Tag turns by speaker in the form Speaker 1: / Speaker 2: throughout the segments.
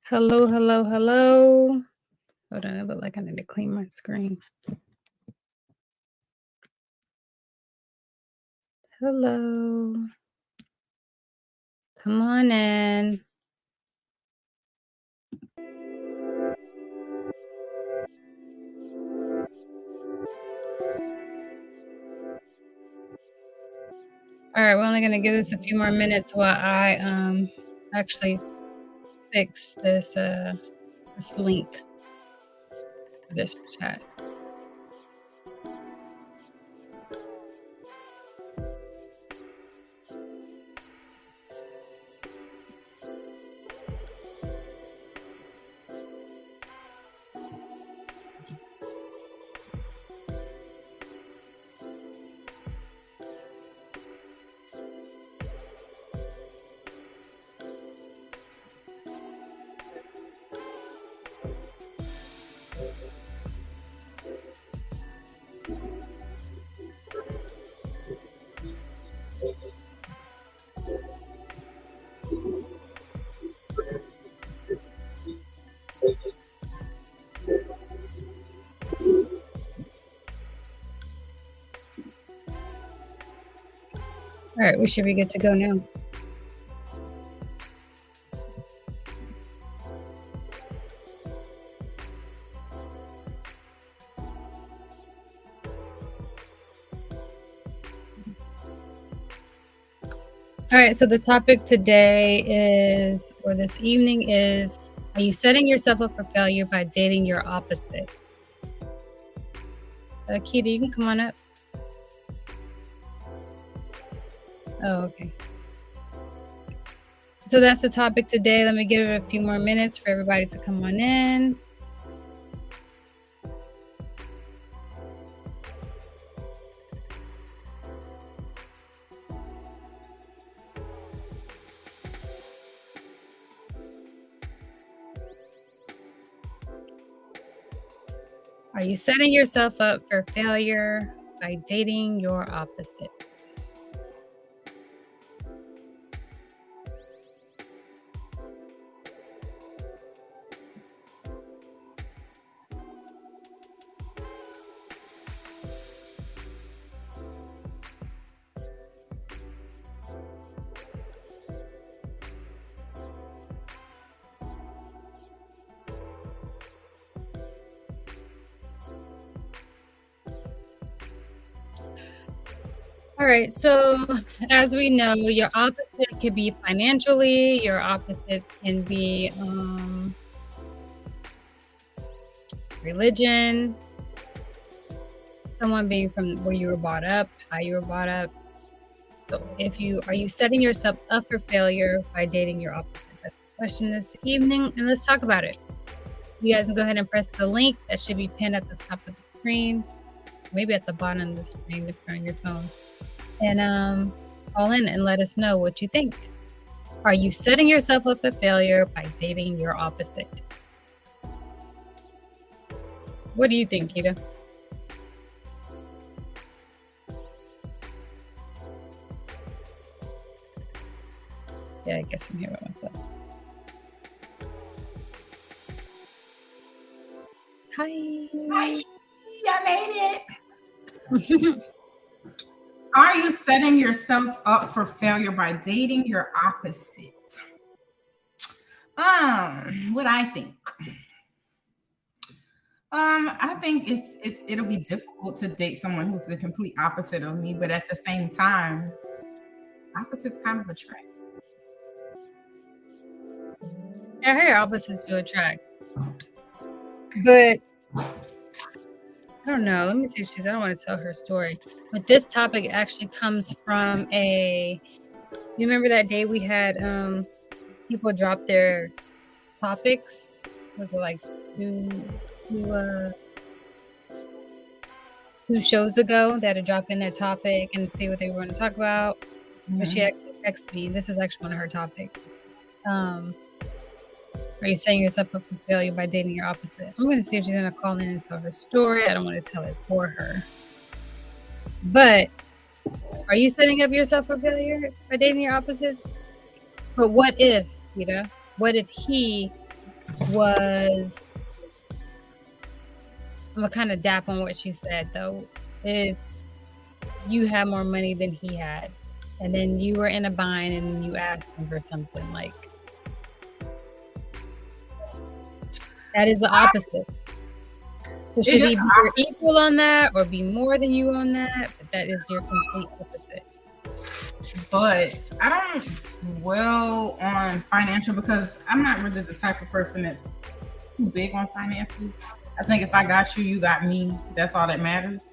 Speaker 1: Hello, hello, hello. Hold on, I look like I need to clean my screen. Hello. Come on in. All right, we're only gonna give this a few more minutes while I actually fix this link for this chat. All right, we should be good to go now. All right, so the topic today is, or this evening is, are you setting yourself up for failure by dating your opposite? Keita, you can come on up. Oh, okay. So that's the topic today. Let me give it a few more minutes for everybody to come on in. Are you setting yourself up for failure by dating your opposite? All right, so as we know, your opposite could be financially, your opposite can be religion, someone being from where you were brought up, how you were brought up. So are you setting yourself up for failure by dating your opposite? That's the question this evening, and let's talk about it. You guys can go ahead and press the link that should be pinned at the top of the screen, maybe at the bottom of the screen if you're on your phone. And call in and let us know what you think. Are you setting yourself up for failure by dating your opposite? What do you think, Keita? Yeah, I guess I'm here by myself. Hi.
Speaker 2: Hi, I made it. Are you setting yourself up for failure by dating your opposite? What I think. I think it'll be difficult to date someone who's the complete opposite of me, but at the same time, opposites kind of attract.
Speaker 1: I hear opposites do attract. But I don't know. Let me see if I don't want to tell her story. But this topic actually comes from you remember that day we had people drop their topics? Was it like two shows ago that had dropped in their topic and see what they were going to talk about? Mm-hmm. But she actually texted me. This is actually one of her topics. Are you setting yourself up for failure by dating your opposite? I'm going to see if she's going to call in and tell her story. I don't want to tell it for her. But are you setting up yourself for failure by dating your opposites? But what if, Keita? What if he was, I'm gonna kind of dap on what she said though. If you had more money than he had, and then you were in a bind, and then you asked him for something, like that is the opposite. So should he be your equal on that, or be more than you on that? But that is your complete opposite.
Speaker 2: But I don't dwell on financial because I'm not really the type of person that's too big on finances. I think if I got you, you got me. That's all that matters.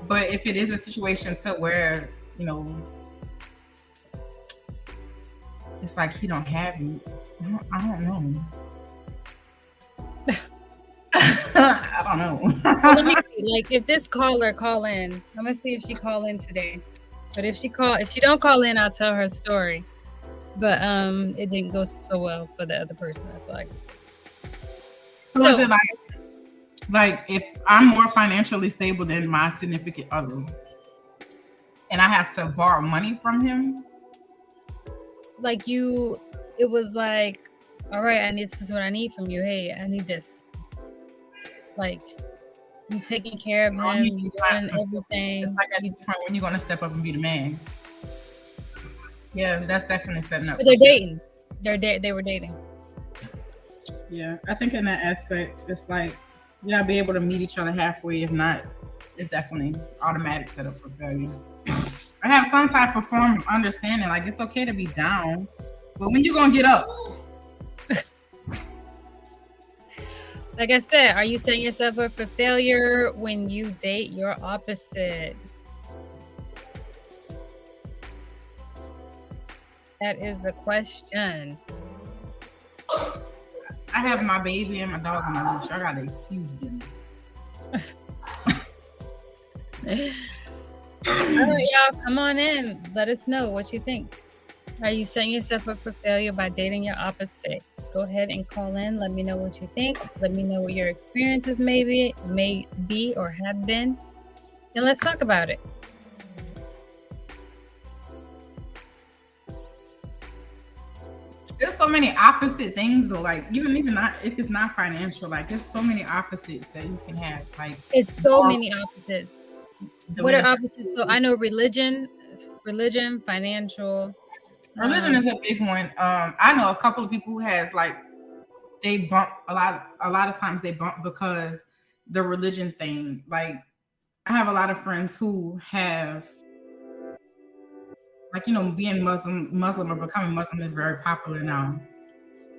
Speaker 2: But if it is a situation to where, it's like he don't have you, I don't know. I don't know.
Speaker 1: Well, let me see. Like, if this caller call in, I'm gonna see if she call in today. But if she don't call in, I'll tell her story. But it didn't go so well for the other person. That's all I can say.
Speaker 2: So is it like if I'm more financially stable than my significant other, and I have to borrow money from him?
Speaker 1: Like it was like, all right, this is what I need from you. Hey, I need this. Like, you taking care of him, you doing everything.
Speaker 2: It's like at this point when you're gonna step up and be the man. Yeah, that's definitely setting up.
Speaker 1: But they're dating. They were dating.
Speaker 2: Yeah, I think in that aspect, it's like you gotta be able to meet each other halfway. If not, it's definitely automatic setup for failure. I have some type of form of understanding. Like, it's okay to be down, but when you gonna get up?
Speaker 1: Like I said, are you setting yourself up for failure when you date your opposite? That is the question.
Speaker 2: I have my baby and my dog on my leash. I gotta excuse them.
Speaker 1: All right, y'all, come on in. Let us know what you think. Are you setting yourself up for failure by dating your opposite? Go ahead and call in. Let me know what you think. Let me know what your experiences may be or have been. And let's talk about it.
Speaker 2: There's so many opposite things though. Like, even not if it's not financial, like there's so many opposites that you can have. Like,
Speaker 1: it's so many opposites. What are opposites? So I know religion, financial.
Speaker 2: Religion is a big one. I know a couple of people who has like they bump a lot of times they bump because the religion thing. Like, I have a lot of friends who have like, being Muslim or becoming Muslim is very popular now.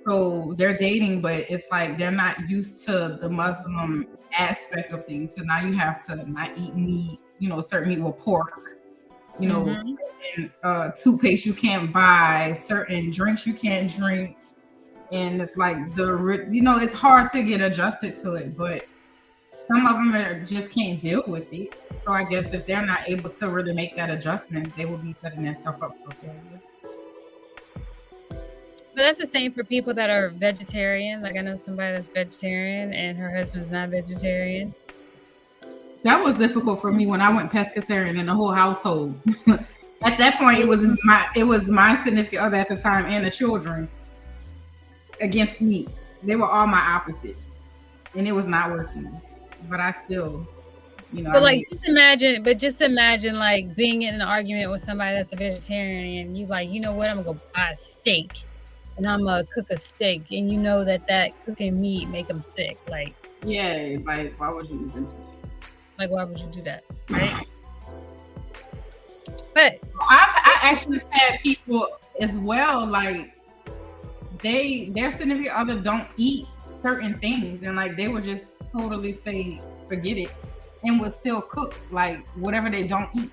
Speaker 2: So they're dating, but it's like they're not used to the Muslim aspect of things. So now you have to not eat meat, certain meat with pork, certain, toothpaste you can't buy, certain drinks you can't drink. And it's like it's hard to get adjusted to it, but some of them just can't deal with it. So I guess if they're not able to really make that adjustment, they will be setting themselves up for failure.
Speaker 1: But that's the same for people that are vegetarian. Like, I know somebody that's vegetarian and her husband's not vegetarian.
Speaker 2: That was difficult for me when I went pescatarian in the whole household. At that point, it was my significant other at the time and the children against me. They were all my opposites, and it was not working. But I still,
Speaker 1: But just imagine like being in an argument with somebody that's a vegetarian, and you like, you know what? I'm gonna go buy a steak, and I'm gonna cook a steak, and you know that cooking meat make them sick. Like,
Speaker 2: yeah, like why would you even do that?
Speaker 1: Like, why would you do that? Right? But
Speaker 2: I actually had people as well, like their significant other don't eat certain things, and like they would just totally say forget it and would still cook like whatever they don't eat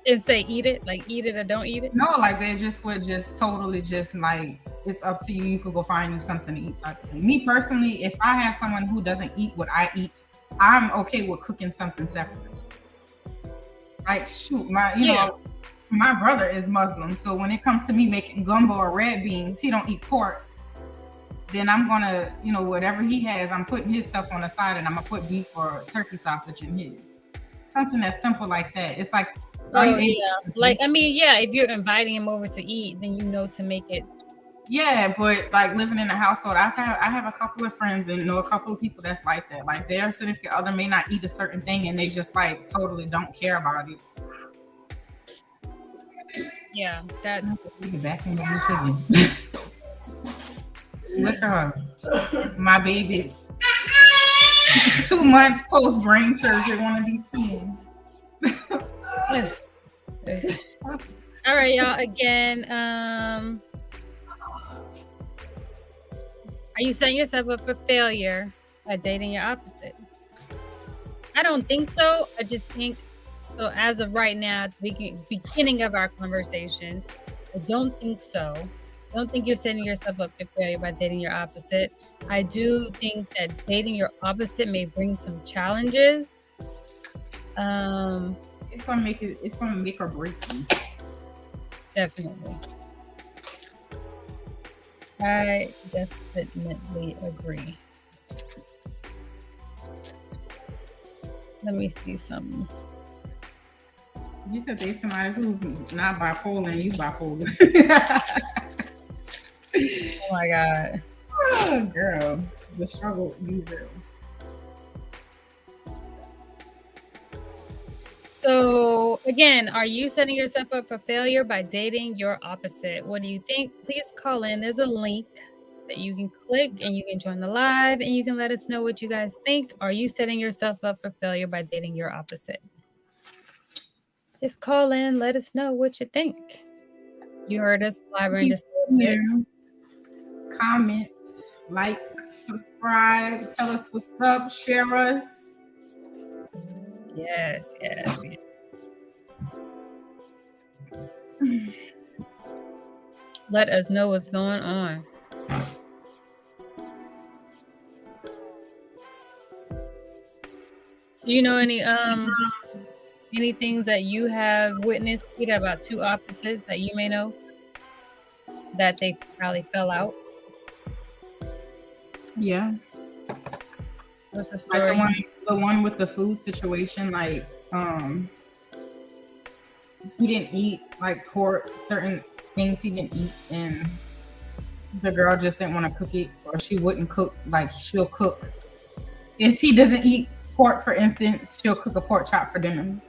Speaker 1: and say eat it or don't eat it.
Speaker 2: No, like they just would just totally just like, it's up to you, you could go find you something to eat type of thing. Me personally, if I have someone who doesn't eat what I eat, I'm okay with cooking something separate. Like, shoot, my brother is Muslim, so when it comes to me making gumbo or red beans, he don't eat pork. Then I'm gonna, whatever he has, I'm putting his stuff on the side, and I'm gonna put beef or turkey sausage in his. Something that's simple like that. It's like,
Speaker 1: if you're inviting him over to eat, then to make it
Speaker 2: Yeah, but like living in a household, I have a couple of friends and know a couple of people that's like that. Like their significant other may not eat a certain thing and they just like totally don't care about it.
Speaker 1: Yeah, that's
Speaker 2: We get back into this again. Look at her. My baby. 2 months post brain surgery want to be seen.
Speaker 1: all right, y'all. Again, are you setting yourself up for failure by dating your opposite? I don't think so. I just think so. As of right now, at the beginning of our conversation, I don't think so. I don't think you're setting yourself up for failure by dating your opposite. I do think that dating your opposite may bring some challenges.
Speaker 2: It's gonna make it. It's gonna make or break you.
Speaker 1: Definitely. I definitely agree. Let me see something.
Speaker 2: You could date somebody who's not bipolar and you bipolar.
Speaker 1: Oh my God.
Speaker 2: Oh, girl, the struggle you real.
Speaker 1: So again, are you setting yourself up for failure by dating your opposite? What do you think? Please call in. There's a link that you can click and you can join the live and you can let us know what you guys think. Are you setting yourself up for failure by dating your opposite? Just call in, let us know what you think. You heard us blabbering just a little bit.
Speaker 2: Comment, like, subscribe, tell us what's up, share us.
Speaker 1: Yes. Let us know what's going on. Do you know any things that you have witnessed, Peter, about two opposites that you may know that they probably fell out?
Speaker 2: Yeah.
Speaker 1: What's the story?
Speaker 2: Like the one with the food situation, like he didn't eat like pork, certain things he didn't eat, and the girl just didn't want to cook it, or she wouldn't cook. Like she'll cook if he doesn't eat pork, for instance, she'll cook a pork chop for dinner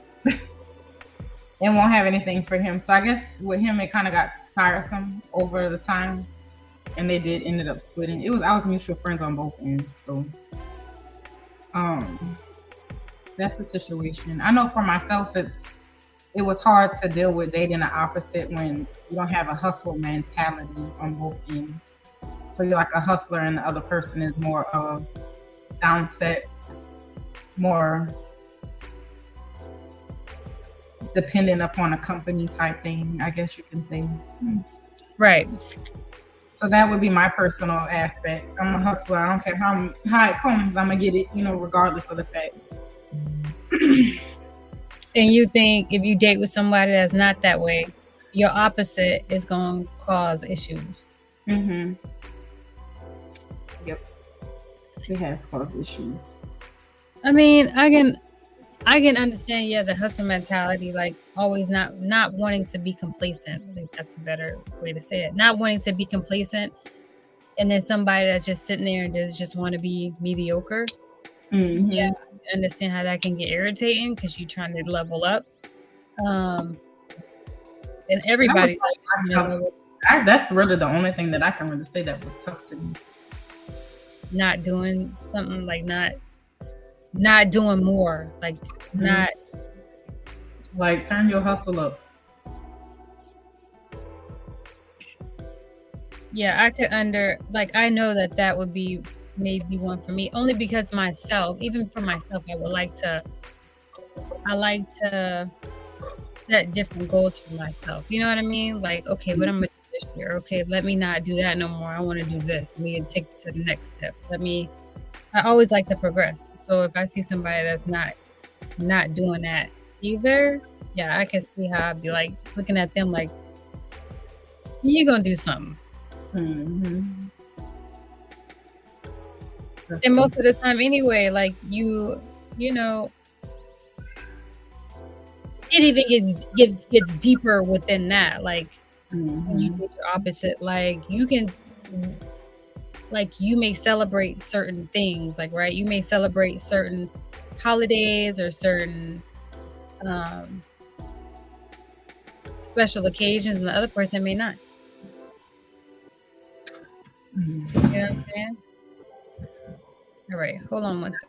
Speaker 2: and won't have anything for him. So I guess with him it kind of got tiresome over the time, and they ended up splitting. I was mutual friends on both ends, so that's the situation. I know for myself it was hard to deal with dating the opposite when you don't have a hustle mentality on both ends. So you're like a hustler and the other person is more of downset, more dependent upon a company type thing, I guess you can say.
Speaker 1: Right.
Speaker 2: So that would be my personal aspect. I'm a hustler. I don't care how it comes, I'm gonna get it, regardless of the fact.
Speaker 1: And you think if you date with somebody that's not that way, your opposite is going to cause issues?
Speaker 2: Mm-hmm. Yep. It has caused issues.
Speaker 1: I mean, I can understand, the hustle mentality, like always not wanting to be complacent. I think that's a better way to say it. Not wanting to be complacent, and then somebody that's just sitting there and just want to be mediocre.
Speaker 2: Mm-hmm.
Speaker 1: Yeah, I understand how that can get irritating because you're trying to level up. And everybody's
Speaker 2: that's really the only thing that I can really say that was tough to me.
Speaker 1: Not doing something, like not doing more, like not
Speaker 2: like turn your hustle up.
Speaker 1: Yeah, I could I know that would be maybe one for me, only because even for myself, I like to set different goals for myself. You know what I mean? Like, okay, what I'm gonna do this year? Okay, let me not do that no more. I want to do this. Let me take it to the next step. I always like to progress. So if I see somebody that's not doing that either, I can see how I'd be like looking at them like, you're gonna do something.
Speaker 2: Mm-hmm.
Speaker 1: And most of the time anyway, like it even gets deeper within that. Like when you
Speaker 2: Mhm.
Speaker 1: date your opposite. Like you can, like you may celebrate certain things, like right, you may celebrate certain holidays or certain um special occasions, and the other person may not. You know what I'm saying? All right, hold on one second.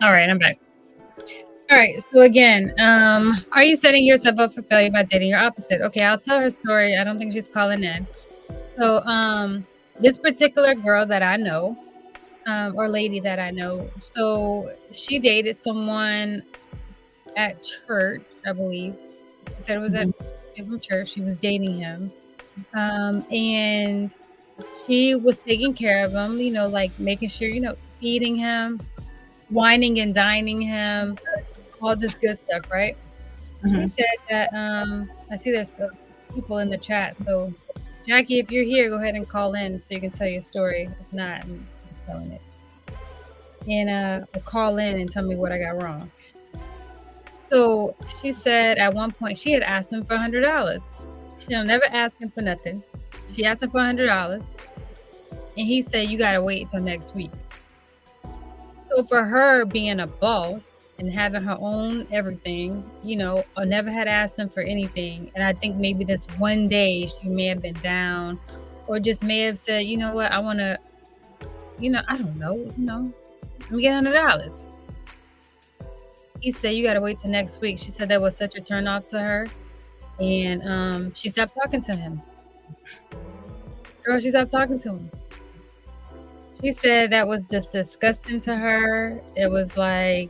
Speaker 1: All right, I'm back. All right, so again, are you setting yourself up for failure by dating your opposite? Okay, I'll tell her story. I don't think she's calling in. So, this particular girl that I know, or lady that I know, so she dated someone at church, I believe. She said it was at
Speaker 2: Mhm.
Speaker 1: from church. She was dating him, and she was taking care of him. You know, like making sure, feeding him, whining and dining him, all this good stuff, right? She
Speaker 2: Mhm.
Speaker 1: said that, I see there's, people in the chat, so, Jackie, if you're here, go ahead and call in so you can tell your story. If not, I'm telling it. And, or call in and tell me what I got wrong. So, she said at one point she had asked him for $100. She'll never ask him for nothing. She asked him for $100, and he said, "You gotta wait till next week." So for her being a boss and having her own everything, I never had asked him for anything. And I think maybe this one day she may have been down or just may have said, you know what, I want to, I don't know, let me get $100. He said, you got to wait till next week. She said that was such a turn off to her. And she stopped talking to him. Girl, she stopped talking to him. She said that was just disgusting to her. It was like,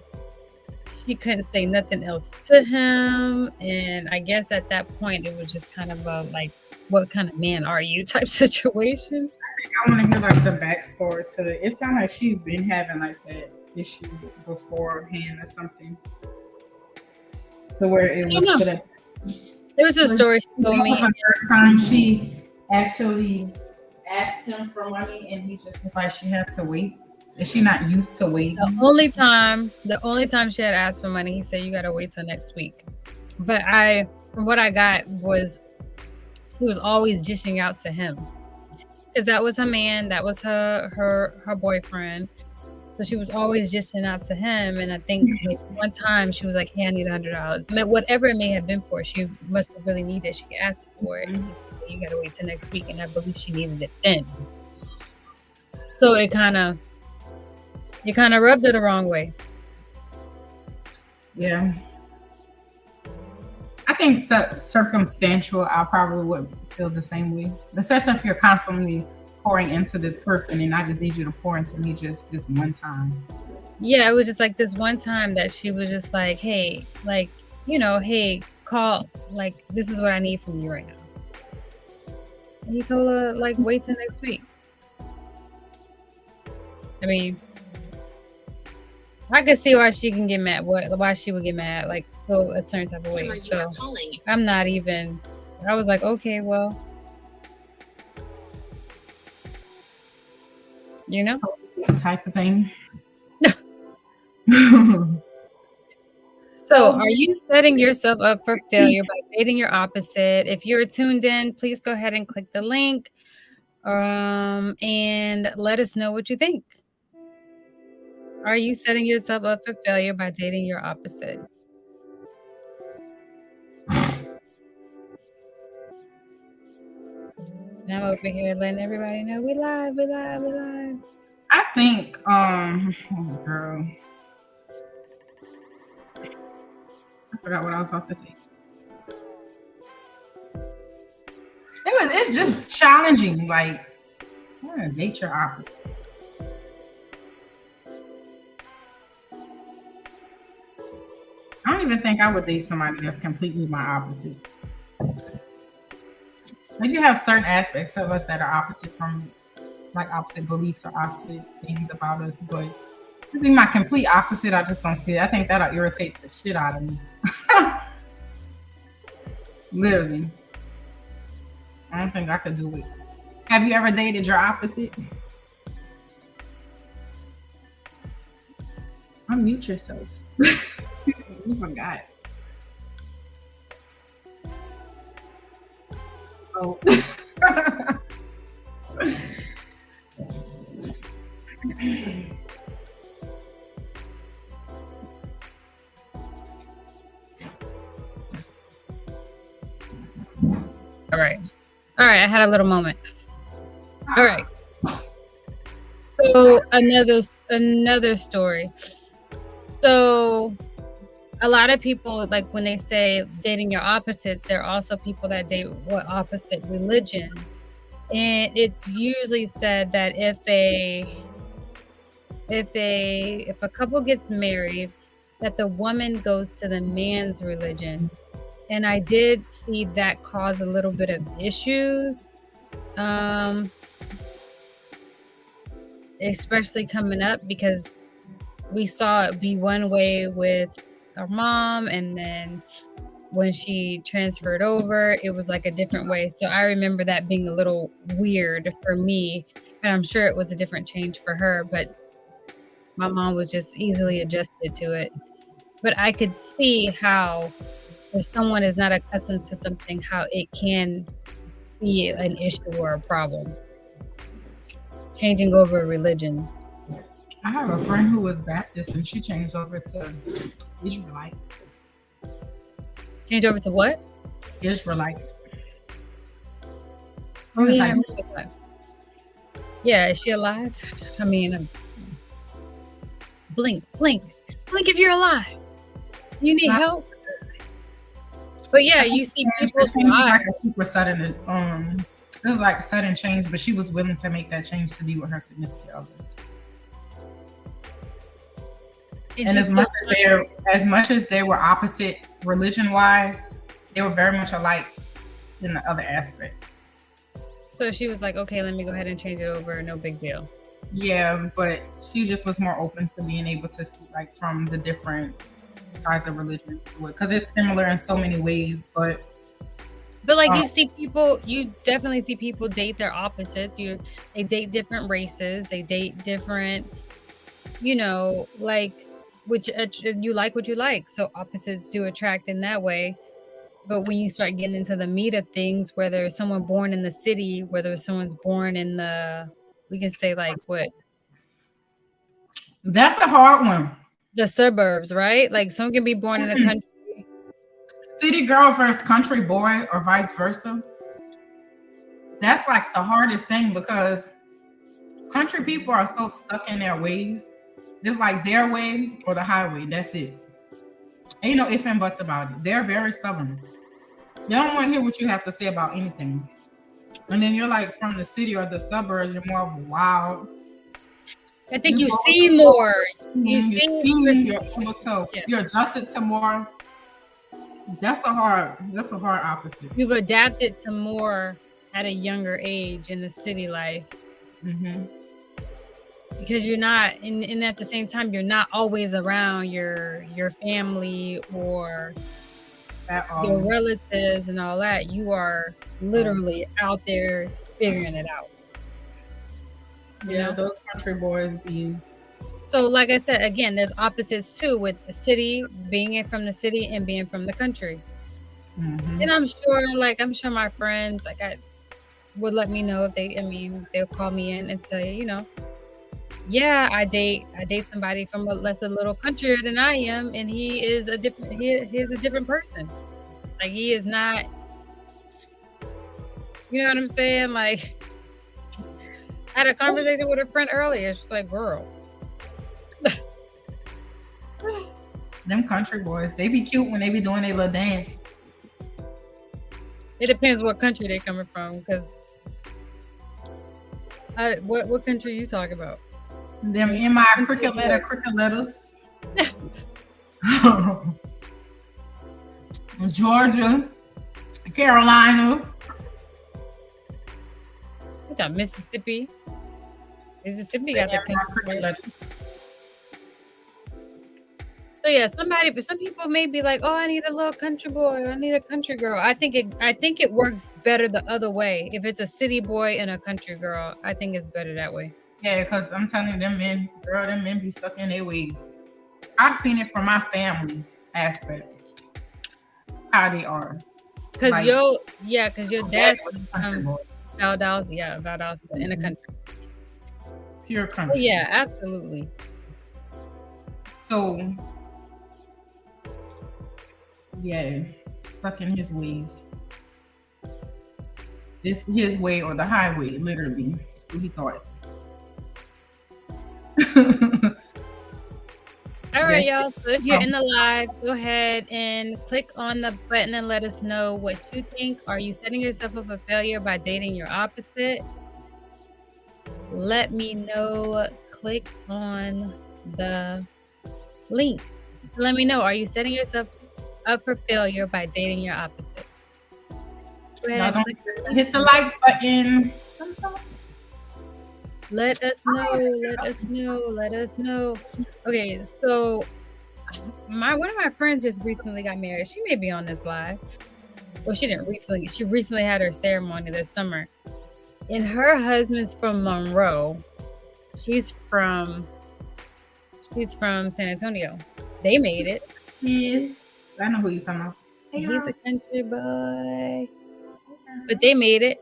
Speaker 1: she couldn't say nothing else to him, and I guess at that point, it was just kind of a, like, "What kind of man are you?" type situation.
Speaker 2: I want to hear like the backstory to it. It sounds like she's been having like that issue beforehand or something, to where
Speaker 1: I
Speaker 2: it
Speaker 1: don't
Speaker 2: was
Speaker 1: know.
Speaker 2: to that.
Speaker 1: It was a
Speaker 2: Like,
Speaker 1: story she told
Speaker 2: that was
Speaker 1: me.
Speaker 2: the first time she actually asked him for money, and he just was like she had to wait. Is she not used to waiting?
Speaker 1: The only time she had asked for money, he said, "You gotta wait till next week." But from what I got was she was always dishing out to him because that was her man, that was her boyfriend. So she was always dishing out to him, and I think maybe one time she was like, "Hey, I need $100." Whatever it may have been for, she must have really needed. She asked for it, and he said, "You gotta wait till next week," and I believe she needed it then. So it kind of rubbed her the wrong way.
Speaker 2: Yeah, I think circumstantial. I probably would feel the same way, especially if you're constantly pouring into this person, and I just need you to pour into me just this one time.
Speaker 1: Yeah, it was just like this one time that she was just like, "Hey, like, hey, call, like, this is what I need from you right now." And he told her, like, wait till next week. I mean, I could see why she can get mad. Why she would get mad, like, feel a certain type of way. So I'm not even. I was like, okay, well, you know.
Speaker 2: So type of thing.
Speaker 1: So,
Speaker 2: So
Speaker 1: are you setting yourself up for failure by dating your opposite? If you're tuned in, please go ahead and click the link, and let us know what you think. Are you setting yourself up for failure by dating your opposite? And I'm over here letting everybody know we live, we live, we live.
Speaker 2: I think, oh girl, I forgot what I was about to say. It's just challenging. Like, I want to date your opposite. I don't even think I would date somebody that's completely my opposite. Like you have certain aspects of us that are opposite from like opposite beliefs or opposite things about us, but this is my complete opposite. I just don't see it. I think that'll irritate the shit out of me. Literally. I don't think I could do it. Have you ever dated your opposite? Unmute yourself. You forgot. Oh.
Speaker 1: All right. All right. I had a little moment. All right. So another story. So a lot of people, like when they say dating your opposites, there are also people that date what opposite religions. And it's usually said that if a couple gets married, that the woman goes to the man's religion. And I did see that cause a little bit of issues. Especially coming up, because we saw it be one way with our mom, and then when she transferred over, it was like a different way. So I remember that being a little weird for me, and I'm sure it was a different change for her, but my mom was just easily adjusted to it. But I could see how if someone is not accustomed to something, how it can be an issue or a problem. Changing over religions.
Speaker 2: I have a friend who was Baptist and she changed over to Israelite.
Speaker 1: Change over to what?
Speaker 2: Israelite.
Speaker 1: Oh yeah, I remember that. Yeah, is she alive? I mean, blink if you're alive. Do you need help? But yeah, you see people
Speaker 2: like a super sudden. It was like a sudden change, but she was willing to make that change to be with her significant other. And as much as they were opposite religion-wise, they were very much alike in the other aspects.
Speaker 1: So she was like, okay, let me go ahead and change it over. No big deal.
Speaker 2: Yeah, but she just was more open to being able to see like from the different sides of religion, because it's similar in so many ways. But
Speaker 1: like you definitely see people date their opposites. They date different races. They date different, like which you like what you like. So opposites do attract in that way. But when you start getting into the meat of things, whether someone born in the city, whether someone's born in we can say like what?
Speaker 2: That's a hard one.
Speaker 1: The suburbs, right? Like someone can be born in the country.
Speaker 2: City girl versus country boy or vice versa. That's like the hardest thing, because country people are so stuck in their ways. It's like their way or the highway. That's it. Ain't no ifs and buts about it. They're very stubborn. They don't want to hear what you have to say about anything. And then you're like from the city or the suburbs, you're more wild.
Speaker 1: I think you see more. You're
Speaker 2: able to, you're adjusted to more. That's a hard opposite.
Speaker 1: You've adapted to more at a younger age in the city life.
Speaker 2: Mm-hmm.
Speaker 1: Because you're not, and at the same time, you're not always around your family or your relatives and all that. You are literally out there figuring it out.
Speaker 2: Yeah, those country boys be.
Speaker 1: So, like I said, again, there's opposites too, with the city, being from the city and being from the country.
Speaker 2: Mm-hmm.
Speaker 1: And I'm sure my friends, would let me know if they'll call me in and say, yeah, I date somebody from a little countryer than I am, and he is a different person. Like he is not, you know what I'm saying? Like I had a conversation with a friend earlier. She's like, girl.
Speaker 2: Them country boys, they be cute when they be doing their little dance.
Speaker 1: It depends what country they coming from, because what country you talking about?
Speaker 2: Them in my cricket letters. Georgia, Carolina,
Speaker 1: talking Mississippi. Mississippi
Speaker 2: They
Speaker 1: got their
Speaker 2: have
Speaker 1: country
Speaker 2: not cricket
Speaker 1: boy.
Speaker 2: lettuce.
Speaker 1: So yeah, some people may be like, "Oh, I need a little country boy. I need a country girl." I think it works better the other way. If it's a city boy and a country girl, I think it's better that way.
Speaker 2: Yeah, because I'm telling you, them men be stuck in their ways. I've seen it from my family aspect, how they are.
Speaker 1: Cause
Speaker 2: Like,
Speaker 1: cause your
Speaker 2: my
Speaker 1: dad
Speaker 2: was a country
Speaker 1: from
Speaker 2: boy,
Speaker 1: Valdosta in the
Speaker 2: Mhm.
Speaker 1: country.
Speaker 2: pure
Speaker 1: Oh
Speaker 2: country.
Speaker 1: yeah, absolutely.
Speaker 2: So, yeah, stuck in his ways. It's his way or the highway, literally. That's what he thought.
Speaker 1: All right,
Speaker 2: That's
Speaker 1: y'all.
Speaker 2: it.
Speaker 1: So if you're
Speaker 2: Oh,
Speaker 1: in the live, go ahead and click on the button and let us know what you think. Are you setting yourself up for failure by dating your opposite? Let me know. Click on the link. Let me know. Are you setting yourself up for failure by dating your opposite? Go ahead
Speaker 2: y'all
Speaker 1: and
Speaker 2: don't
Speaker 1: click the
Speaker 2: forget to
Speaker 1: link.
Speaker 2: hit the like button.
Speaker 1: Let us know. Let us know. Let us know. Okay, so one of my friends just recently got married. She may be on this live. Well, she didn't recently. She recently had her ceremony this summer. And her husband's from Monroe. She's from San Antonio. They made it.
Speaker 2: Yes. I know who you're talking about. Hey,
Speaker 1: He's a
Speaker 2: girl.
Speaker 1: country boy. But they made it.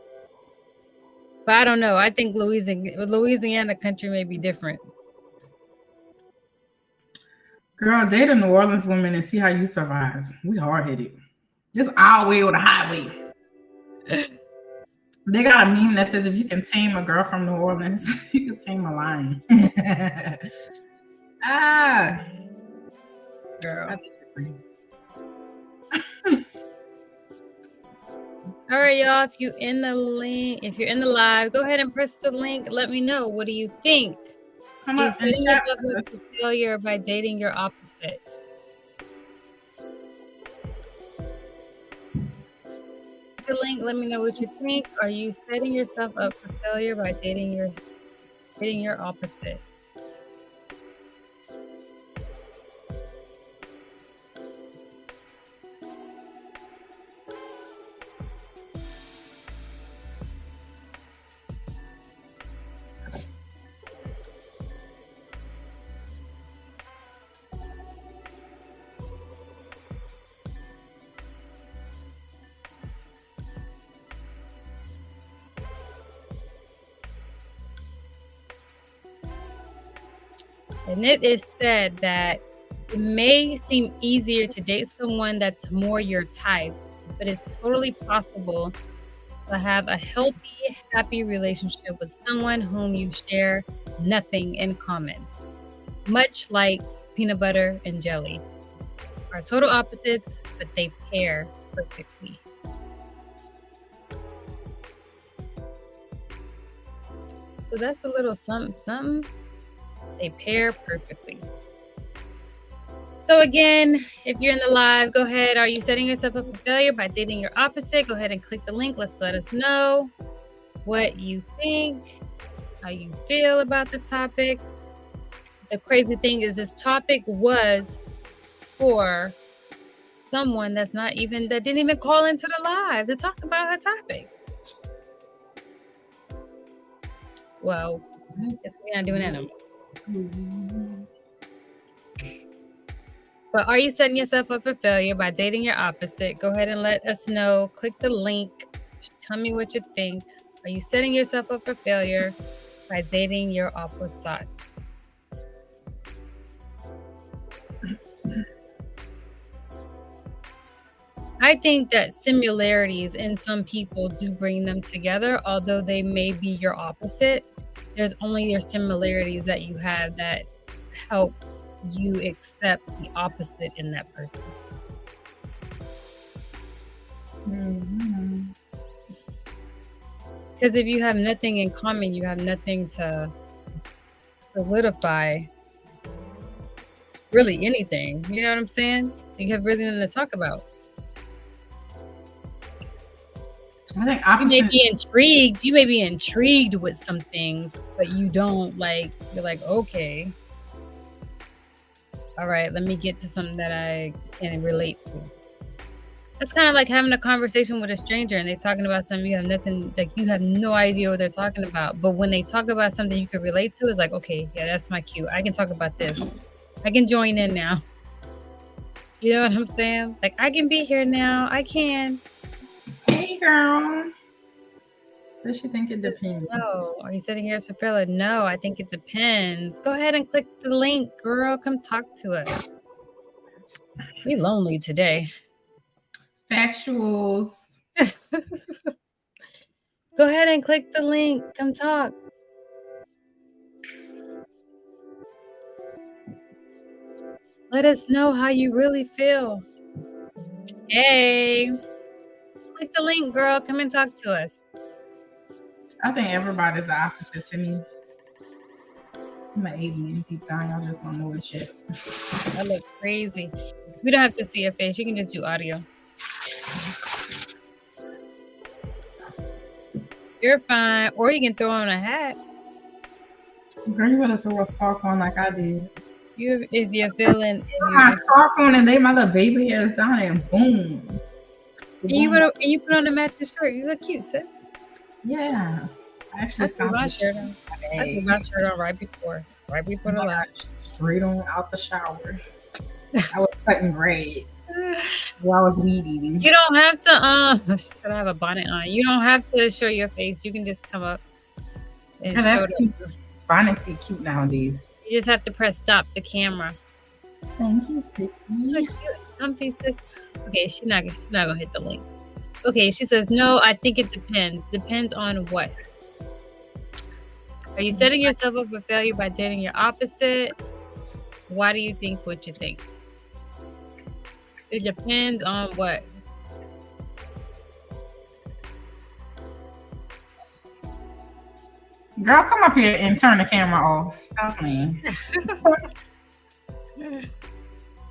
Speaker 1: But I don't know. I think Louisiana country may be different.
Speaker 2: Girl, date a New Orleans woman and see how you survive. We hard headed. Just our way or the highway. They got a meme that says if you can tame a girl from New Orleans, you can tame a lion. Ah,
Speaker 1: Girl.
Speaker 2: I disagree.
Speaker 1: All right, y'all. If you're in the live, go ahead and press the link. Let me know. What do you think?
Speaker 2: Come
Speaker 1: Are you
Speaker 2: up and
Speaker 1: setting
Speaker 2: chat
Speaker 1: yourself
Speaker 2: with
Speaker 1: up
Speaker 2: us.
Speaker 1: for failure by dating your opposite? The link. Let me know what you think. Are you setting yourself up for failure by dating your opposite? And it is said that it may seem easier to date someone that's more your type, but it's totally possible to have a healthy, happy relationship with someone whom you share nothing in common. Much like peanut butter and jelly are total opposites, but they pair perfectly. So that's a little something. They pair perfectly. So again, if you're in the live, go ahead. Are you setting yourself up for failure by dating your opposite? Go ahead and click the link. Let us know what you think, how you feel about the topic. The crazy thing is this topic was for someone that didn't even call into the live to talk about her topic. Well, guess we're not doing that no more. But are you setting yourself up for failure by dating your opposite? Go ahead and let us know. Click the link. Tell me what you think. Are you setting yourself up for failure by dating your opposite? I think that similarities in some people do bring them together, although they may be your opposite. There's only your similarities that you have that help you accept the opposite in that person. Because if you have nothing in common, you have nothing to solidify really anything. You know what I'm saying? You have really nothing to talk about.
Speaker 2: I think
Speaker 1: You may
Speaker 2: opposite.
Speaker 1: be intrigued. You may be intrigued with some things, but you don't like. You're like, okay, all right. Let me get to something that I can relate to. It's kind of like having a conversation with a stranger and they're talking about something you have nothing, like you have no idea what they're talking about. But when they talk about something you can relate to, it's like, okay, yeah, that's my cue. I can talk about this. I can join in now. You know what I'm saying? Like, I can be here now. I can.
Speaker 2: Hey, girl. Does she think it depends?
Speaker 1: No. Are you sitting here, Soprilla? No, I think it depends. Go ahead and click the link, girl. Come talk to us. We lonely today.
Speaker 2: Factuals.
Speaker 1: Go ahead and click the link. Come talk. Let us know how you really feel. Hey. Click the link, girl. Come and talk to us.
Speaker 2: I think everybody's the opposite to me. I'm an alien deep down. Y'all just don't know this shit.
Speaker 1: I look crazy. We don't have to see your face. You can just do audio. You're fine. Or you can throw on a hat.
Speaker 2: Girl, you better throw a scarf on like I did.
Speaker 1: If you're feeling.
Speaker 2: My scarf on and lay my little baby hairs down and boom.
Speaker 1: And you put on a matching shirt. You look cute, sis.
Speaker 2: Yeah. I actually
Speaker 1: threw my shirt on. I threw my shirt on right before the live.
Speaker 2: Straight on out the shower. I was cutting grass while I was weed eating.
Speaker 1: You don't have to. She said I have a bonnet on. You don't have to show your face. You can just come up and show it.
Speaker 2: Bonnets be cute nowadays.
Speaker 1: You just have to press stop the camera.
Speaker 2: Thank you, Sissy.
Speaker 1: Comfy, sis. Okay, she's not gonna hit the link. Okay, she says no. I think it depends. Depends on what. Are you setting yourself up for failure by dating your opposite? Why do you think what you think? It depends on what.
Speaker 2: Girl, come up here and turn the camera off. Stop me.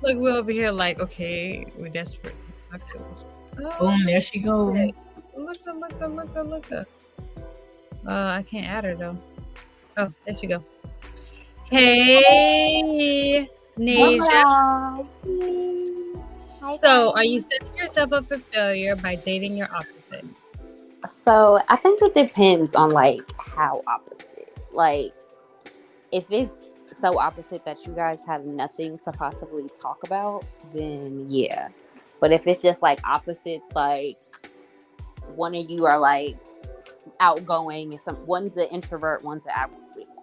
Speaker 1: Look, we're over here like, okay, we're desperate.
Speaker 2: Oh, boom, there she goes.
Speaker 1: Look. I can't add her though. Oh, there she go. Hey, Nasia. So, are you setting yourself up for failure by dating your opposite?
Speaker 3: So, I think it depends on like how opposite. Like, if it's so opposite that you guys have nothing to possibly talk about, then yeah. But if it's just like opposites, like one of you are like outgoing and one's an introvert, one's an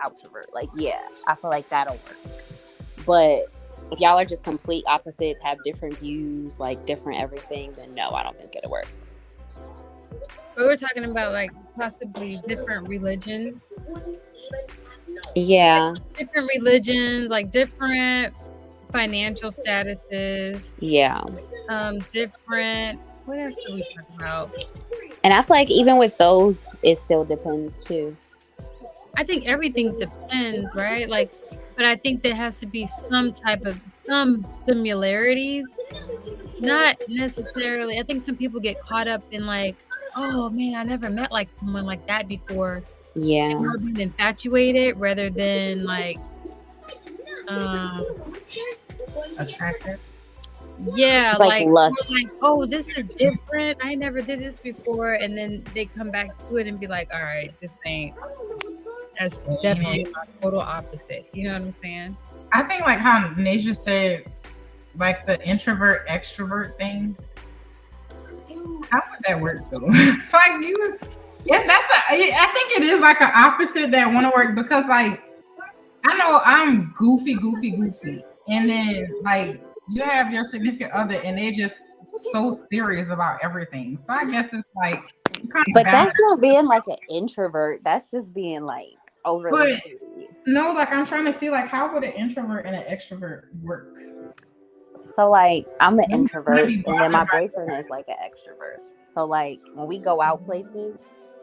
Speaker 3: outrovert, like yeah, I feel like that'll work. But if y'all are just complete opposites, have different views, like different everything, then no, I don't think it'll work.
Speaker 1: We were talking about like possibly different religions.
Speaker 3: Yeah.
Speaker 1: Like different religions, like different financial statuses.
Speaker 3: Yeah.
Speaker 1: Different. What else did we talk about?
Speaker 3: And I feel like even with those, it still depends too.
Speaker 1: I think everything depends, right? Like, but I think there has to be some similarities. Not necessarily. I think some people get caught up in like, oh man, I never met like someone like that before.
Speaker 3: Yeah.
Speaker 1: They're more being infatuated rather than like
Speaker 2: attractive.
Speaker 1: Yeah,
Speaker 3: like lust.
Speaker 1: Like, oh, this is different. I never did this before, and then they come back to it and be like, all right, this ain't. That's definitely my total opposite. You know what I'm saying?
Speaker 2: I think like how Nasia said, like the introvert extrovert thing. How would that work though? Like you, yes, I think it is like an opposite that want to work because like I know I'm goofy, and then like you have your significant other and they're just so serious about everything. So I guess it's like
Speaker 3: but that's not being like an introvert. That's just being like overly serious.
Speaker 2: No, like I'm trying to see like how would an introvert and an extrovert work?
Speaker 3: So like I'm an introvert and then my boyfriend is like an extrovert. So like when we go out places,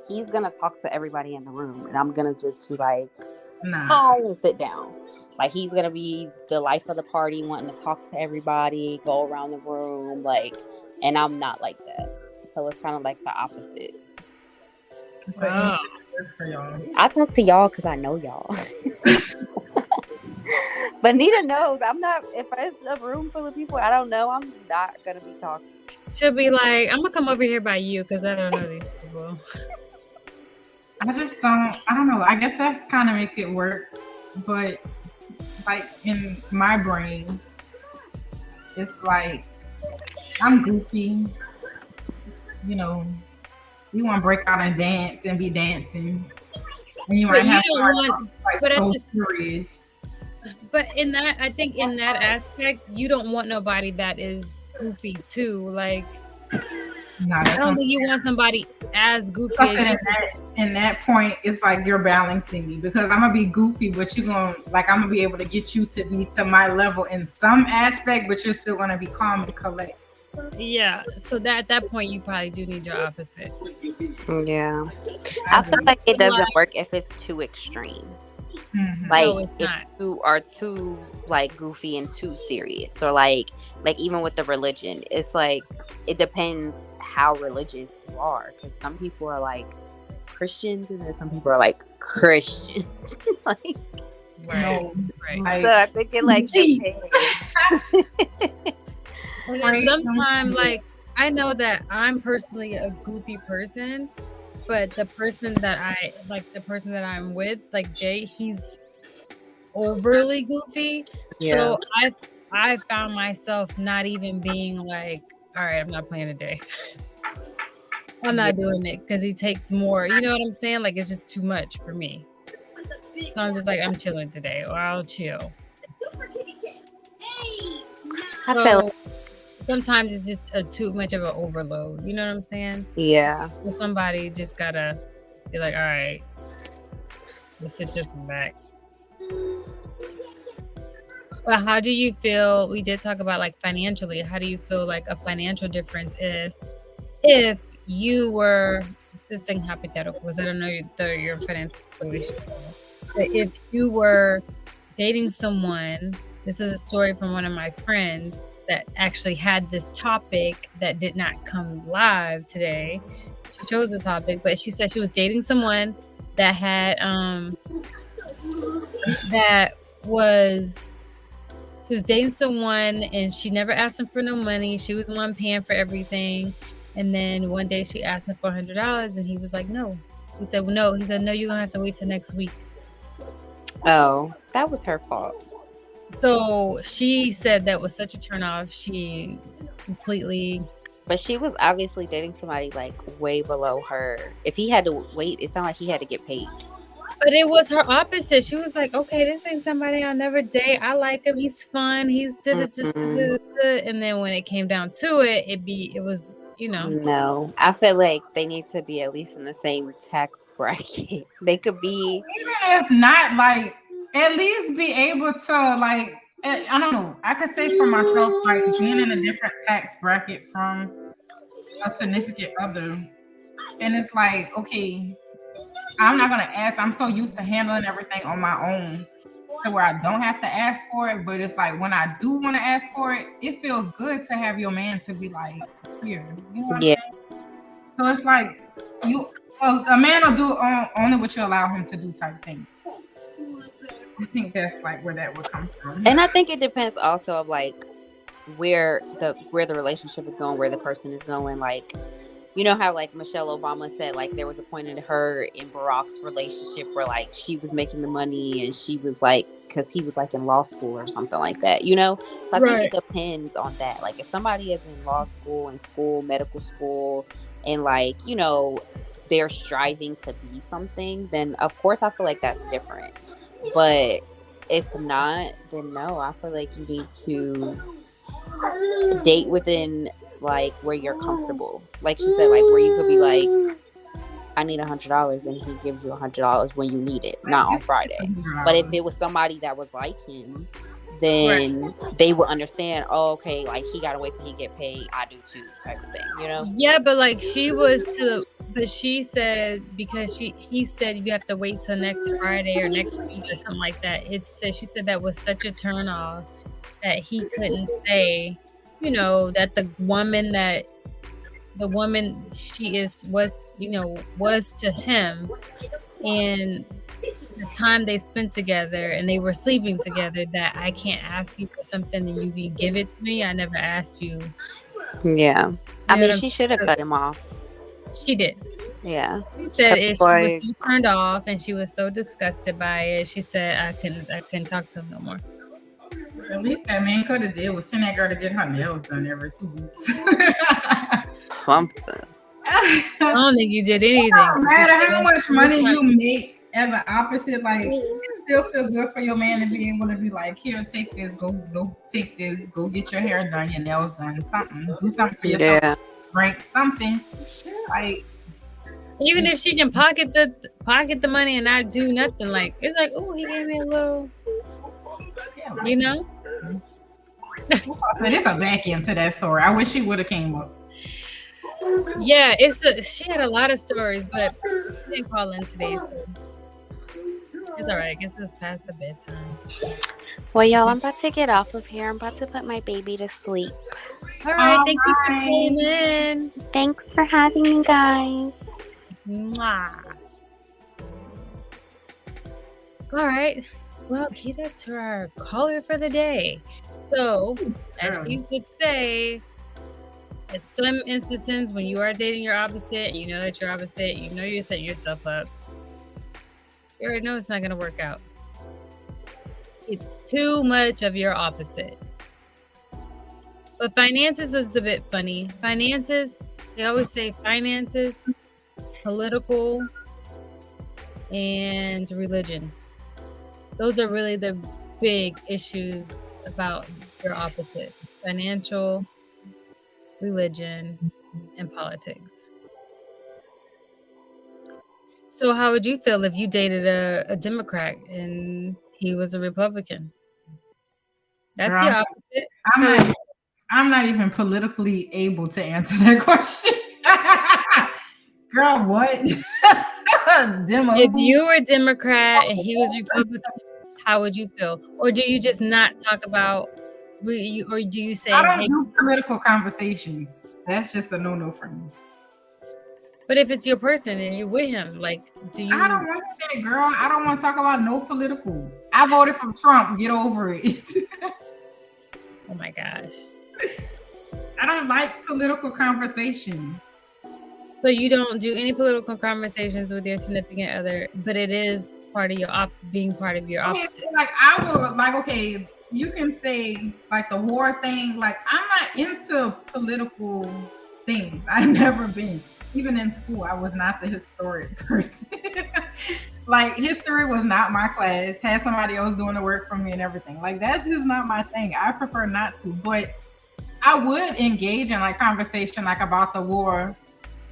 Speaker 3: he's gonna talk to everybody in the room and I'm gonna just be like, hi, and sit down. Like he's gonna be the life of the party, wanting to talk to everybody, go around the room, like, and I'm not like that. So it's kind of like the opposite.
Speaker 2: But
Speaker 1: Oh.
Speaker 2: anything works for y'all.
Speaker 3: I talk to y'all because I know y'all. But Nita knows I'm not. If it's a room full of people I don't know, I'm not gonna be talking.
Speaker 1: She'll be like, I'm gonna come over here by you because I don't know these people.
Speaker 2: I just don't. I don't know. I guess that's kind of make it work, but like in my brain, it's like I'm goofy. You know, you want to break out and dance and be dancing, and you
Speaker 1: But
Speaker 2: might
Speaker 1: you
Speaker 2: have
Speaker 1: don't
Speaker 2: somebody
Speaker 1: want-
Speaker 2: else, like
Speaker 1: but at
Speaker 2: so
Speaker 1: the-
Speaker 2: serious.
Speaker 1: But in that, I think in that aspect, you don't want nobody that is goofy too. Like,
Speaker 2: Nah,
Speaker 1: I
Speaker 2: that's
Speaker 1: don't
Speaker 2: not.
Speaker 1: think you want somebody as goofy
Speaker 2: Because
Speaker 1: as you.
Speaker 2: in that point, it's like you're balancing me because I'm gonna be goofy, but you're gonna I'm gonna be able to get you to be to my level in some aspect, but you're still gonna be calm and collect.
Speaker 1: Yeah. So that at that point, you probably do need your opposite.
Speaker 3: Yeah, I feel like it doesn't work if it's too extreme.
Speaker 2: Mhm.
Speaker 3: Like
Speaker 1: No, it's
Speaker 3: if
Speaker 1: not.
Speaker 3: you are too like goofy and too serious, or like even with the religion, it's like it depends how religious you are, because some people are like Christians and then some people are like Christians. Like,
Speaker 2: No,
Speaker 1: Right.
Speaker 2: like,
Speaker 3: so I think it like
Speaker 2: See.
Speaker 3: depends.
Speaker 1: And then
Speaker 2: Right.
Speaker 1: sometimes, like, I know that I'm personally a goofy person, but the person that I'm with, like Jay, he's overly goofy.
Speaker 3: Yeah.
Speaker 1: So I found myself not even being like, all right, I'm not playing today. I'm not doing it because he takes more. You know what I'm saying? Like, it's just too much for me. So I'm just like, I'm chilling today, or I'll chill.
Speaker 3: I feel
Speaker 1: So sometimes it's just too much of an overload. You know what I'm saying?
Speaker 3: yeah.
Speaker 1: Well, somebody just gotta be like, all right, let's sit this one back. But how do you feel? We did talk about like financially. How do you feel like a financial difference if you were, this is saying hypothetical because I don't know your financial situation, but if you were dating someone, this is a story from one of my friends that actually had this topic that did not come live today. She chose the topic, but she said she was dating someone that had she was dating someone and she never asked him for no money. She was the one paying for everything. And then one day she asked him for $100 and he was like, no. He said, well, no. He said, no, you're gonna have to wait till next week.
Speaker 3: Oh, that was her fault.
Speaker 1: So she said that was such a turnoff. She completely.
Speaker 3: But she was obviously dating somebody like way below her. If he had to wait, it sounded like he had to get paid.
Speaker 1: But it was her opposite. She was like, okay, this ain't somebody I'll never date. I like him. He's fun. He's and then when it came down to it, it was, you know.
Speaker 3: No, I feel like they need to be at least in the same tax bracket. They could be,
Speaker 2: even if not, like at least be able to like I don't know. I could say for myself, like being in a different tax bracket from a significant other, and it's like, okay, I'm not gonna ask. I'm so used to handling everything on my own to where I don't have to ask for it. But it's like when I do want to ask for it, it feels good to have your man to be like, here. You know what I'm saying? So it's like a man will do only what you allow him to do type thing. I think that's like where that would come from.
Speaker 3: and I think it depends also of like where the relationship is going, where the person is going. Like, you know how like Michelle Obama said like there was a point in her and Barack's relationship where like she was making the money and she was like, because he was like in law school or something like that, you know. So I think it depends on that. Like if somebody is in law school, medical school, and like, you know, they're striving to be something, then of course I feel like that's different. But if not, then no, I feel like you need to date within like where you're comfortable. Like she said, like where you could be like, I need $100 and he gives you $100 when you need it, not on Friday. But if it was somebody that was like him, then they would understand, oh, okay, like he gotta wait till he get paid, I do too, type of thing, you know?
Speaker 1: Yeah, but like she said because he said you have to wait till next Friday or next week or something like that. She said that was such a turn off that he couldn't say, you know, that the woman that the woman was to him, and the time they spent together and they were sleeping together, that I can't ask you for something and you can give it to me. I never asked you.
Speaker 3: Yeah.
Speaker 1: You
Speaker 3: I
Speaker 1: know
Speaker 3: mean,
Speaker 1: what I'm
Speaker 3: she should have
Speaker 1: saying?
Speaker 3: cut him off.
Speaker 1: She did.
Speaker 3: Yeah.
Speaker 1: She said
Speaker 3: Cut the
Speaker 1: she was
Speaker 3: boy.
Speaker 1: so turned off and she was so disgusted by it. She said I couldn't talk to him no more.
Speaker 2: At least that man could have did was send that girl to get her nails done every 2 weeks.
Speaker 3: Something.
Speaker 1: I don't think you did
Speaker 2: It
Speaker 1: anything.
Speaker 2: don't matter how much money you make as an opposite, like it still feel good for your man to be able to be like, here, take this, go take this, go get your hair done, your nails done, something, do something for yourself,
Speaker 3: Yeah.
Speaker 2: drink something. Like
Speaker 1: Even if she can pocket the money and not do nothing, like it's like, oh, he gave me a little,
Speaker 2: yeah, like,
Speaker 1: you know.
Speaker 2: but it's a back end to that story. I wish she would have came up.
Speaker 1: Yeah, she had a lot of stories, but she didn't call in today, so it's all right. I guess it's past the bedtime.
Speaker 3: Well, y'all, I'm about to get off of here. I'm about to put my baby to sleep.
Speaker 1: All right,
Speaker 2: All
Speaker 1: thank you for
Speaker 2: right.
Speaker 1: calling in.
Speaker 3: Thanks for having me, guys.
Speaker 1: Mwah. All right. Well, get up to our caller for the day. So, as she would say, in some instances when you are dating your opposite, and you know that you're opposite, you know you're setting yourself up, you already know it's not going to work out. It's too much of your opposite. But finances is a bit funny. Finances, they always say finances, political, and religion. Those are really the big issues about your opposite: financial, religion, and politics. So how would you feel if you dated a Democrat and he was a Republican? That's
Speaker 2: Girl,
Speaker 1: your opposite.
Speaker 2: I'm not even politically able to answer that question. Girl, what? Demo.
Speaker 1: If you were a Democrat and he was Republican, how would you feel? Or do you just not talk about, or do you say,
Speaker 2: I don't
Speaker 1: hey,
Speaker 2: do political conversations. That's just a no-no for me.
Speaker 1: but if it's your person and you're with him, like, do you?
Speaker 2: I don't want that, girl. I don't want to talk about no political. I voted for Trump. Get over it.
Speaker 1: Oh my gosh.
Speaker 2: I don't like political conversations.
Speaker 1: So you don't do any political conversations with your significant other, but it is part of your being part of your opposite.
Speaker 2: Like I will, like, okay, you can say like the war thing. Like I'm not into political things. I've never been. Even in school, I was not the historic person. Like history was not my class. Had somebody else doing the work for me and everything. Like that's just not my thing. I prefer not to. But I would engage in like conversation like about the war,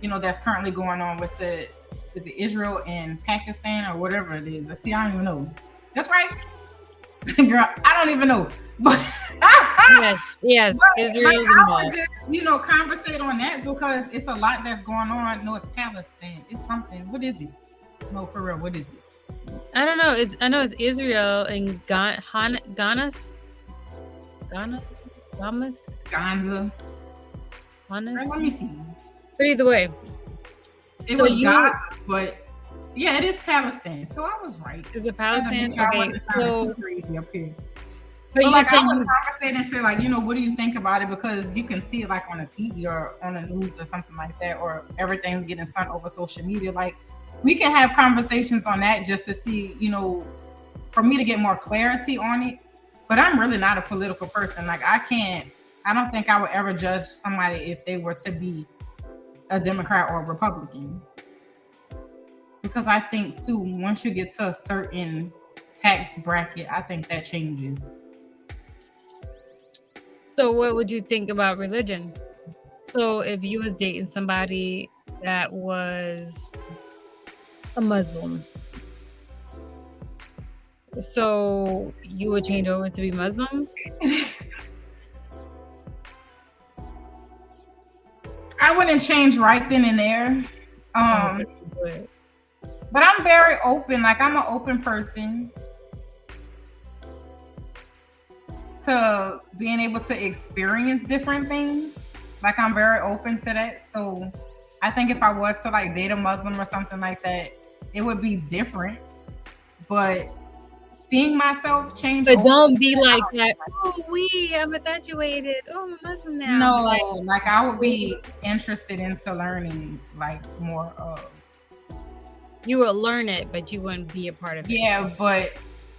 Speaker 2: that's currently going on with is it Israel and Pakistan or whatever it is. See, I don't even know. That's right. Girl, I don't even know. But
Speaker 1: yes,
Speaker 2: but,
Speaker 1: Israel's
Speaker 2: like, I
Speaker 1: involved.
Speaker 2: would just, conversate on that because it's a lot that's going on. No, it's Palestine. It's something. What is it? No, for real, what is it?
Speaker 1: I don't know. I know it's Israel and Ghana.
Speaker 2: Gaza. Let me see.
Speaker 1: But either way,
Speaker 2: It
Speaker 1: so
Speaker 2: was
Speaker 1: you-
Speaker 2: Gaza, but yeah, it is Palestine. So I was right.
Speaker 1: is it Palestine?
Speaker 2: I
Speaker 1: Okay,
Speaker 2: wasn't
Speaker 1: so
Speaker 2: too crazy up here.
Speaker 1: but you
Speaker 2: Like I
Speaker 1: saying
Speaker 2: would conversate and say like, what do you think about it? Because you can see it like on a TV or on the news or something like that, or everything's getting sent over social media. Like we can have conversations on that just to see, for me to get more clarity on it. But I'm really not a political person. Like I don't think I would ever judge somebody if they were to be a Democrat or a Republican. Because I think too, once you get to a certain tax bracket, I think that changes.
Speaker 1: So what would you think about religion? So if you was dating somebody that was a Muslim, so you would change over to be Muslim?
Speaker 2: I wouldn't change right then and there. But I'm very open. Like I'm an open person to being able to experience different things. Like I'm very open to that. So I think if I was to like date a Muslim or something like that, it would be different. But seeing myself change
Speaker 1: But
Speaker 2: over,
Speaker 1: don't be like that. Oh, I'm infatuated. Oh, I'm a Muslim now.
Speaker 2: no,
Speaker 1: Like
Speaker 2: like I would
Speaker 1: we,
Speaker 2: be interested into learning like more of.
Speaker 1: you will learn it, but you wouldn't be a part of it.
Speaker 2: Yeah, but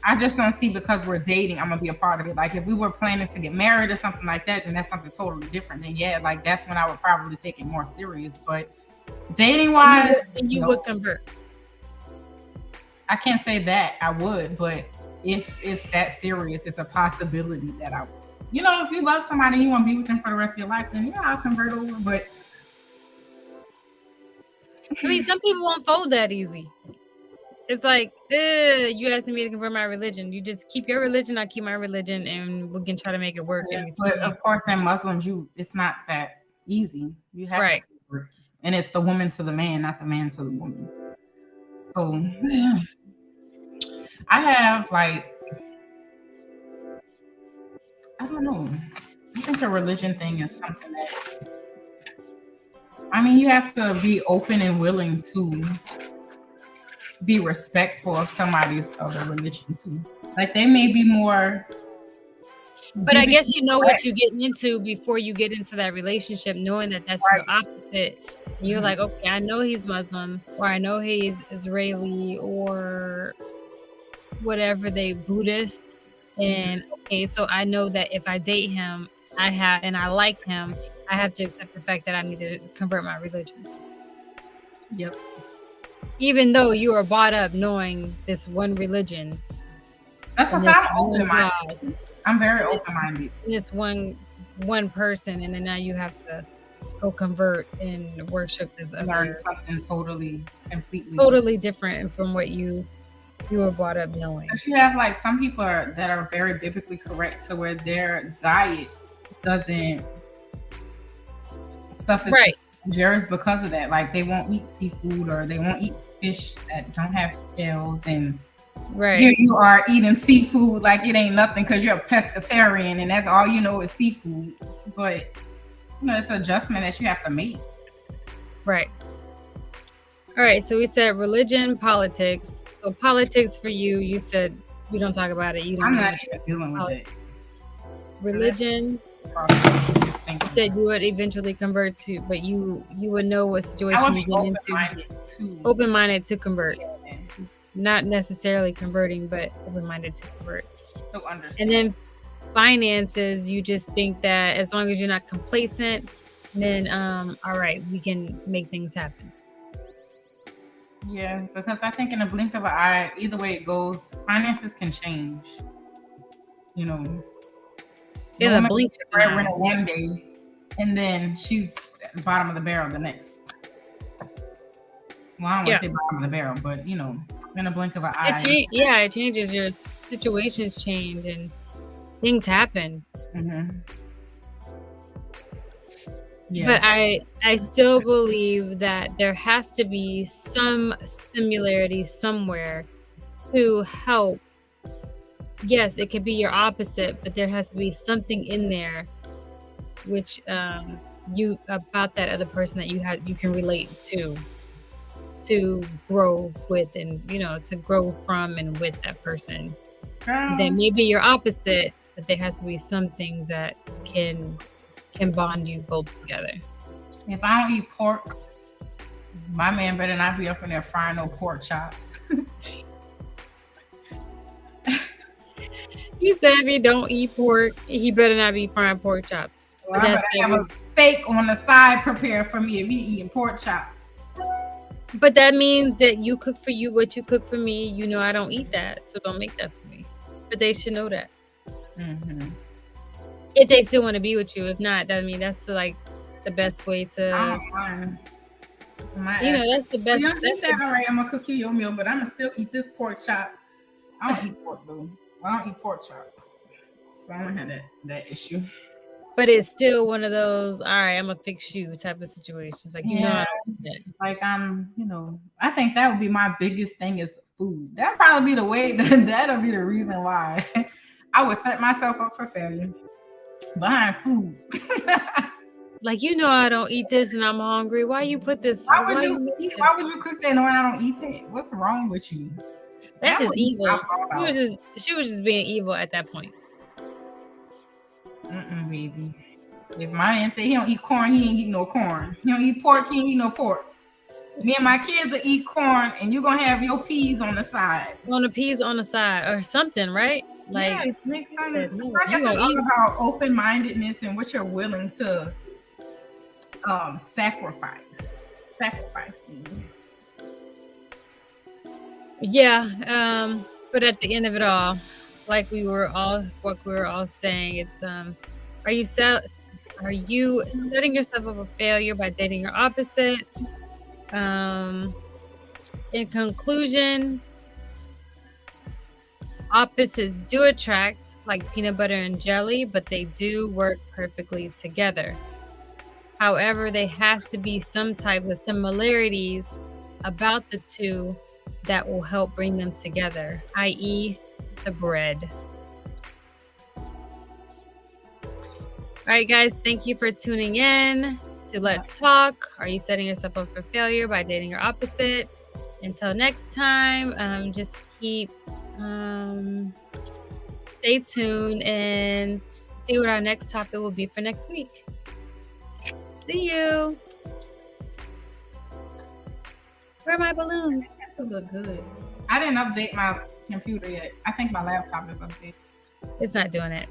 Speaker 2: I just don't see because we're dating, I'm gonna be a part of it. Like if we were planning to get married or something like that, then that's something totally different. Then yeah, like that's when I would probably take it more serious. But dating wise,
Speaker 1: And you
Speaker 2: no,
Speaker 1: would convert.
Speaker 2: I can't say that I would, but if it's that serious, it's a possibility that I would. You know, if you love somebody and you want to be with them for the rest of your life, then yeah, I'll convert over. But
Speaker 1: I mean, some people won't fold that easy. It's like, you asking me to convert my religion. You just keep your religion, I keep my religion, and we can try to make it work in between.
Speaker 2: but of course, in Muslims, it's not that easy. You have
Speaker 1: Right.
Speaker 2: to convert. And it's the woman to the man, not the man to the woman. So I have like, I don't know. I think the religion thing is something that, I mean, you have to be open and willing to be respectful of somebody's other religion too. Like they may be more.
Speaker 1: But I guess you know what you're getting into before you get into that relationship, knowing that that's your opposite. And you're like, okay, I know he's Muslim, or I know he's Israeli, or whatever they Buddhist. And okay, so I know that if I date him, and I like him, I have to accept the fact that I need to convert my religion.
Speaker 2: Yep.
Speaker 1: Even though you are brought up knowing this one religion.
Speaker 2: That's what I'm open-minded. I'm very open-minded.
Speaker 1: This one person, and then now you have to go convert and worship this
Speaker 2: learn something
Speaker 1: totally different from what you were brought up knowing.
Speaker 2: You have like some people that are very biblically correct to where their diet doesn't suffer dangers because of that. Like they won't eat seafood or they won't eat fish that don't have scales, and here you are eating seafood like it ain't nothing because you're a pescatarian and that's all you know is seafood. But you know, it's an adjustment that you have to make.
Speaker 1: Right. All right. So we said religion, politics. So politics for you, you said you don't talk about it.
Speaker 2: I'm not even dealing with it.
Speaker 1: Religion. You said you would eventually convert to, but you would know what situation you get into. Open-minded to convert. Yeah. Not necessarily converting, but open-minded to convert.
Speaker 2: So understand.
Speaker 1: And then finances, you just think that as long as you're not complacent, then all right, we can make things happen.
Speaker 2: Yeah, because I think in a blink of an eye, either way it goes, finances can change. You know,
Speaker 1: in a blink of an eye.
Speaker 2: One day, and then she's at the bottom of the barrel the next. Well, I don't want to say bottom of the barrel, but you know, in a blink of an eye.
Speaker 1: It changes. Your situations change and things happen.
Speaker 2: Mm-hmm. Yeah.
Speaker 1: But I still believe that there has to be some similarity somewhere to help. Yes, it could be your opposite, but there has to be something in there which you about that other person that you can relate to grow with, and you know, to grow from and with that person. Then maybe you're opposite, but there has to be some things that can bond you both together.
Speaker 2: If I don't eat pork, my man better not be up in there frying no pork chops.
Speaker 1: You said if he don't eat pork, he better not be frying pork chops.
Speaker 2: Well, I better have a steak on the side prepared for me if he eating pork chops.
Speaker 1: But that means that you cook for you what you cook for me. You know I don't eat that, so don't make that for me. But they should know that.
Speaker 2: Mm-hmm.
Speaker 1: If they still want to be with you. If not, I mean, that's the best way to. That's the best.
Speaker 2: All right, I'm gonna cook you your meal, but I'm gonna still eat this pork chop. I don't eat pork though. I don't eat pork chops, so I don't have that issue.
Speaker 1: But it's still one of those, all right, I'm gonna fix you type of situations. Like
Speaker 2: I think that would be my biggest thing is food. That'd probably be the way. That'll be the reason why I would set myself up for failure behind food.
Speaker 1: Like, you know, I don't eat this and I'm hungry. Why you put this?
Speaker 2: Why would
Speaker 1: you
Speaker 2: you
Speaker 1: make
Speaker 2: eat?
Speaker 1: this?
Speaker 2: Why would you cook that knowing I don't eat that? What's wrong with you?
Speaker 1: That's
Speaker 2: That
Speaker 1: just
Speaker 2: would be my
Speaker 1: evil.
Speaker 2: fault.
Speaker 1: She was just being evil at that point.
Speaker 2: Baby. If my man say he don't eat corn, he ain't eat no corn. He don't eat pork, he ain't eat no pork. Me and my kids will eat corn, and you're gonna have your peas on the side.
Speaker 1: On the peas on the side or something, right? Like,
Speaker 2: yes, make some.
Speaker 1: said,
Speaker 2: No,
Speaker 1: no,
Speaker 2: I guess
Speaker 1: you
Speaker 2: it's
Speaker 1: gonna eat.
Speaker 2: all about open-mindedness and what you're willing to sacrificing.
Speaker 1: Yeah, but at the end of it all, like we were all saying, it's are you setting yourself up for failure by dating your opposite? In conclusion, opposites do attract, like peanut butter and jelly, but they do work perfectly together. However, there has to be some type of similarities about the two that will help bring them together, i.e., the bread. All right, guys, thank you for tuning in to Let's Talk. Are you setting yourself up for failure by dating your opposite? Until next time, just keep stay tuned and see what our next topic will be for next week. See you. Where are my balloons?
Speaker 2: This look good. I didn't update my computer yet. I think my laptop is updated.
Speaker 1: It's not doing it.